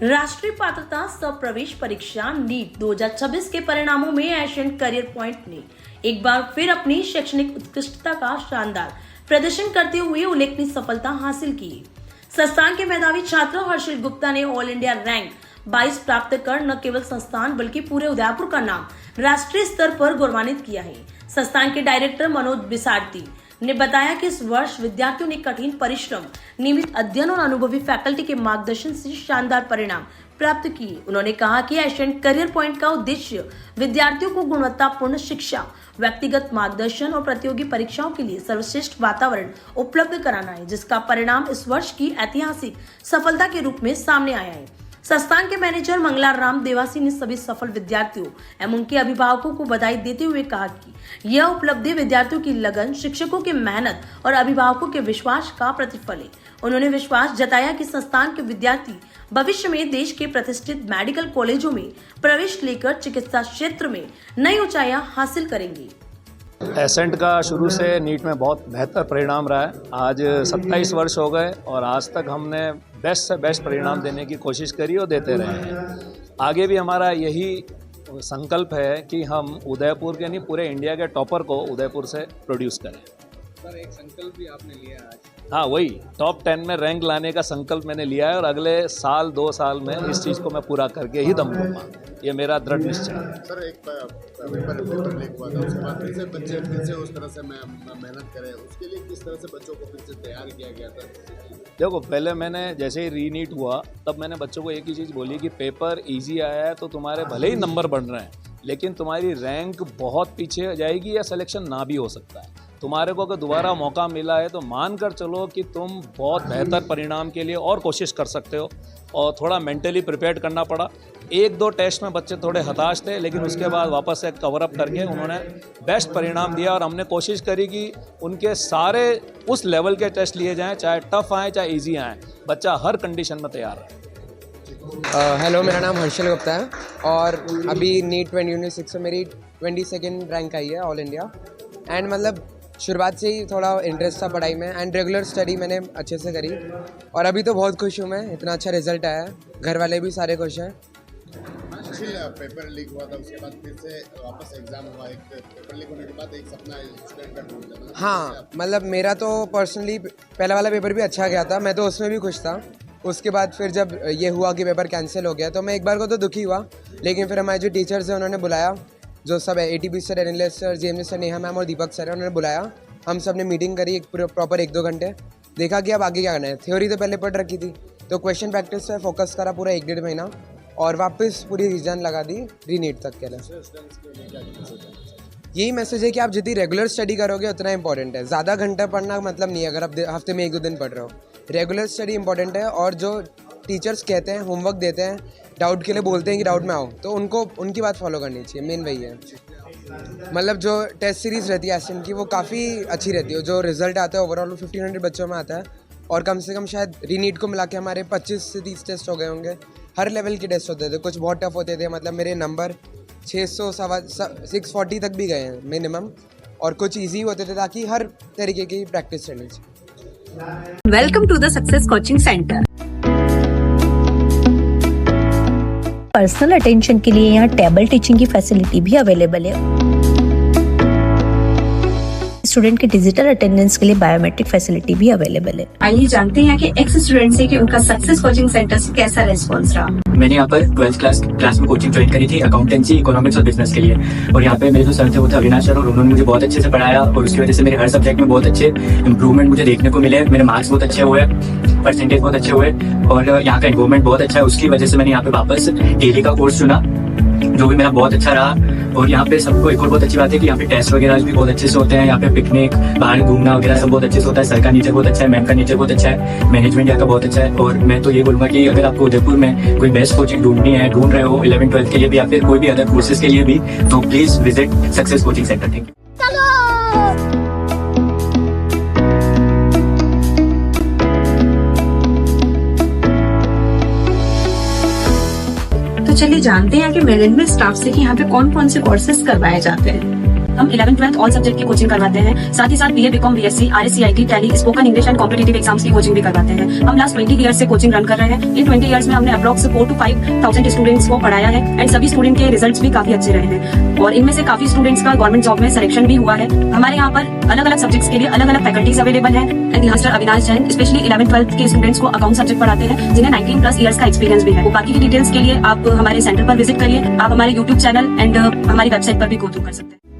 राष्ट्रीय पात्रता सह प्रवेश परीक्षा नीट 2026 के परिणामों में एशियन करियर पॉइंट ने एक बार फिर अपनी शैक्षणिक उत्कृष्टता का शानदार प्रदर्शन करते हुए उल्लेखनीय सफलता हासिल की। संस्थान के मेधावी छात्र हर्षिल गुप्ता ने ऑल इंडिया रैंक 22 प्राप्त कर न केवल संस्थान बल्कि पूरे उदयपुर का नाम राष्ट्रीय स्तर पर गौरवान्वित किया है। संस्थान के डायरेक्टर मनोज बिसारती ने बताया कि इस वर्ष विद्यार्थियों ने कठिन परिश्रम, नियमित अध्ययन और अनुभवी फैकल्टी के मार्गदर्शन से शानदार परिणाम प्राप्त किए। उन्होंने कहा कि एशियन करियर पॉइंट का उद्देश्य विद्यार्थियों को गुणवत्तापूर्ण शिक्षा, व्यक्तिगत मार्गदर्शन और प्रतियोगी परीक्षाओं के लिए सर्वश्रेष्ठ वातावरण उपलब्ध कराना है, जिसका परिणाम इस वर्ष की ऐतिहासिक सफलता के रूप में सामने आया है। संस्थान के मैनेजर मंगलाराम देवासी ने सभी सफल विद्यार्थियों एवं उनके अभिभावकों को बधाई देते हुए कहा कि यह उपलब्धि विद्यार्थियों की लगन, शिक्षकों की मेहनत और अभिभावकों के विश्वास का प्रतिफल है। उन्होंने विश्वास जताया कि संस्थान के विद्यार्थी भविष्य में देश के प्रतिष्ठित मेडिकल कॉलेजों में प्रवेश लेकर चिकित्सा क्षेत्र में नई ऊंचाइयां हासिल करेंगे। एसेंट का शुरू से नीट में बहुत बेहतर परिणाम रहा है। आज 27 वर्ष हो गए और आज तक हमने बेस्ट से बेस्ट परिणाम देने की कोशिश करी और देते रहे हैं। आगे भी हमारा यही संकल्प है कि हम उदयपुर के नहीं पूरे इंडिया के टॉपर को उदयपुर से प्रोड्यूस करें। सर, एक संकल्प भी आपने लिया आज। हाँ, वही टॉप 10 में रैंक लाने का संकल्प मैंने लिया है और अगले साल 2 साल में इस चीज़ को मैं पूरा करके ही दम लूँगा। ये मेरा दृढ़ निश्चय है। सर, एक पेपर लीक हुआ था, उसके बाद फिर से बच्चे फिर से उस तरह से मेहनत करें, उसके लिए किस तरह से बच्चों को फिर से तैयार किया गया था? देखो, पहले मैंने जैसे ही रीनीट हुआ तब मैंने बच्चों को एक ही चीज़ बोली कि पेपर इजी आया है तो तुम्हारे भले ही नंबर बढ़ रहे हैं लेकिन तुम्हारी रैंक बहुत पीछे जाएगी या सिलेक्शन ना भी हो सकता है। तुम्हारे को अगर दोबारा मौका मिला है तो मान कर चलो कि तुम बहुत बेहतर परिणाम के लिए और कोशिश कर सकते हो। और थोड़ा मेंटली प्रिपेयर करना पड़ा। 1-2 टेस्ट में बच्चे थोड़े हताश थे लेकिन उसके बाद वापस से कवर अप करके उन्होंने बेस्ट परिणाम दिया और हमने कोशिश करी कि उनके सारे उस लेवल के टेस्ट लिए जाएँ, चाहे टफ आएँ चाहे ईजी आएँ, बच्चा हर कंडीशन में तैयार है। हेलो, मेरा नाम हर्षिल गुप्ता है और अभी नीट 2026 में मेरी 22nd रैंक आई है ऑल इंडिया। एंड मतलब शुरुआत से ही थोड़ा इंटरेस्ट था पढ़ाई में एंड रेगुलर स्टडी मैंने अच्छे से करी और अभी तो बहुत खुश हूँ मैं, इतना अच्छा रिजल्ट आया है। घर वाले भी सारे खुश हैं। पेपर लीक हुआ था, उसके बाद फिर से वापस एग्जाम हुआ। एक पेपर लीक होने के बाद एक सपना स्टूडेंट का ढूंढना। हाँ, मतलब मेरा तो पर्सनली पहला वाला पेपर भी अच्छा गया था, मैं तो उसमें भी खुश था। उसके बाद फिर जब ये हुआ कि पेपर कैंसिल हो गया तो मैं एक बार को तो दुखी हुआ, लेकिन फिर हमारे जो टीचर्स हैं उन्होंने बुलाया, जो सब है ATP sir, analyst sir, JM sir, Neha ma'am और दीपक सर है, उन्होंने बुलाया। हम सब ने मीटिंग करी एक प्रॉपर 1-2 घंटे, देखा कि अब आगे क्या करना है। थ्योरी तो पहले पढ़ रखी थी तो क्वेश्चन प्रैक्टिस पे फोकस करा पूरा 1-1.5 महीना और वापस पूरी रिवीजन लगा दी रीनीट तक के लिए। यही मैसेज है कि आप जितनी रेगुलर स्टडी करोगे उतना इंपॉर्टेंट है। ज़्यादा घंटा पढ़ना मतलब नहीं है अगर आप हफ्ते में 1-2 दिन पढ़ रहे हो। रेगुलर स्टडी इंपॉर्टेंट है और जो टीचर्स कहते हैं, होमवर्क देते हैं, डाउट के लिए बोलते हैं कि डाउट में आओ, तो उनको उनकी बात फॉलो करनी चाहिए। मेन वही है। मतलब जो टेस्ट सीरीज़ रहती है एशियन की वो काफ़ी अच्छी रहती है। जो रिजल्ट आता है ओवरऑल 1500 बच्चों में आता है और कम से कम शायद रीनीट को मिला के हमारे 25 से 30 टेस्ट हो गए होंगे। हर लेवल के टेस्ट होते थे, कुछ बहुत टफ होते थे, मतलब मेरे नंबर 640 तक भी गए हैं मिनिमम, और कुछ ईजी होते थे ताकि हर तरीके की प्रैक्टिस चलनी चाहिए। Welcome to the success coaching centre. Personal attention के लिए यहाँ टेबल टीचिंग की फैसिलिटी भी अवेलेबल है। स्टूडेंट के डिजिटल अटेंडेंस के लिए बायोमेट्रिक फैसिलिटी भी अवेलेबल है। आइए जानते हैं कि एक्स स्टूडेंट से कि उनका सक्सेस कोचिंग सेंटर से कैसा रेस्पॉन्स रहा। मैंने यहाँ पर 12th क्लास में कोचिंग ज्वाइन करी थी अकाउंटेंसी, इकोनॉमिक्स और बिजनेस के लिए। और यहाँ पे मेरे जो सर थे वो थे अविनाश सर और उन्होंने मुझे बहुत अच्छे से पढ़ाया और उसकी वजह से मेरे हर सब्जेक्ट में बहुत अच्छे इंप्रूवमेंट मुझे देखने को मिले। मेरे मार्क्स बहुत अच्छे हुए, परसेंटेज बहुत अच्छे हुए और यहाँ का एनवायरनमेंट बहुत अच्छा है। उसकी वजह से मैंने यहाँ पे वापस टेली का कोर्स चुना जो भी मेरा बहुत अच्छा रहा। और यहाँ पे सबको एक और बहुत अच्छी बात है कि यहाँ पे टेस्ट वगैरह भी बहुत अच्छे से होते हैं। यहाँ पे पिकनिक, बाहर घूमना वगैरह सब बहुत अच्छे से होता है। सर का नेचर बहुत अच्छा है, मैम का नेचर बहुत अच्छा है, मैनेजमेंट यहाँ का बहुत अच्छा है। और मैं तो ये बोलूँगा कि अगर आपको उदयपुर में कोई बेस्ट कोचिंग ढूंढनी है, ढूंढ रहे हो 11th-12th के लिए भी या फिर कोई भी अदर कोर्सेज के लिए भी, तो please visit success coaching centre. Thank you. तो चलिए जानते हैं कि मैनेजमेंट स्टाफ से कि यहाँ पे कौन कौन से कोर्सेज करवाए जाते हैं। हम 11th 12th ऑल सब्जेक्ट की कोचिंग करवाते हैं। साथ ही साथ BA BCom BSc RSCIT tally spoken English and competitive exams की कोचिंग भी करवाते हैं। हम लास्ट 20 ईयर्स से कोचिंग रन कर रहे हैं। इन 20 ईयर्स में हमने अप्रॉक्स 4 to 5,000 स्टूडेंट्स को पढ़ाया है एंड सभी स्टूडेंट के रिजल्ट्स भी काफी अच्छे रहे हैं और इनमें से काफी स्टूडेंट्स का गवर्नमेंट जॉब में सिलेक्शन भी हुआ है। हमारे यहाँ पर अलग अलग सब्जेक्ट्स के लिए अलग अलग फैकल्टीज अवेलेबल है and master Avinash Jain specially 11th 12th के स्टूडेंट्स को अकाउंट सब्जेक्ट पढ़ाते हैं जिन्हें 19+ ईयर्स का एक्सपीरियंस भी है। बाकी की डिटेल्स के लिए आप हमारे सेंटर पर विजिट करिए। आप हमारे यूट्यूब चैनल एंड हमारी वेबसाइट पर भी गो थ्रू कर सकते हैं।